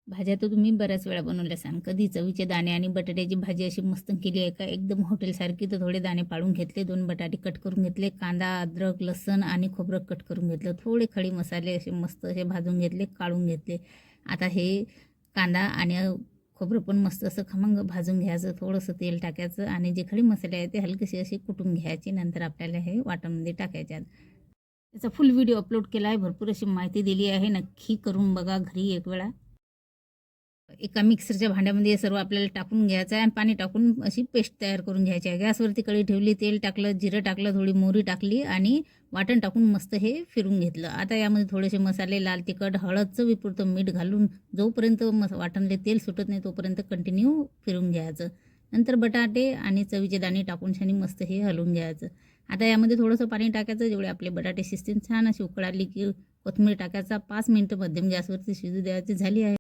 भाज्या तर तुम्ही बऱ्याच वेळा बनवल्या असाल. कधी चवीचे दाणे आणि बटाट्याची भाजी अशी मस्त केली आहे का एकदम हॉटेलसारखी. तर थोडे दाणे पाडून घेतले, 2 बटाटे कट करून घेतले, कांदा, अद्रक, लसूण आणि खोबरं कट करून घेतलं. थोडे खडे मसाले असे मस्त असे भाजून घेतले, काढून घेतले. आता हे कांदा आणि खोबरं पण मस्त असं खमंग भाजून घ्यायचं. थोडंसं तेल टाकायचं आणि जे खडे मसाले आहेत ते हलकेसे असे कुटून घ्यायचे. नंतर आपल्याला हे वाटणमध्ये टाकायचे आहेत. त्याचा फुल व्हिडिओ अपलोड केला आहे. भरपूर अशी माहिती दिली आहे. नक्की करून बघा घरी एक वेळा. एका मिक्सरच्या भांड्यामध्ये हे सर्व आपल्याला टाकून घ्यायचं आहे आणि पाणी टाकून अशी पेस्ट तयार करून घ्यायची आहे. गॅसवरती कढई ठेवली, तेल टाकलं, जिरं टाकलं, थोडी मोहरी टाकली आणि वाटण टाकून मस्त हे फिरून घेतलं. आता यामध्ये थोडेसे मसाले, लाल तिखट, हळद, चवीपुरतं मीठ घालून जोपर्यंत वाटणले तेल सुटत नाही तोपर्यंत कंटिन्यू फिरून घ्यायचं. नंतर बटाटे आणि चवीचे दाणे टाकून छान मस्त हे हलवून घ्यायचं. आता यामध्ये थोडंसं पाणी टाकायचं. जेवढे आपले बटाटे शिजतील छान अशी उकळ आली की कोथिंबीर टाकायचा. 5 मिनिटं मध्यम गॅसवरती शिजू द्यायची. झाली आहे.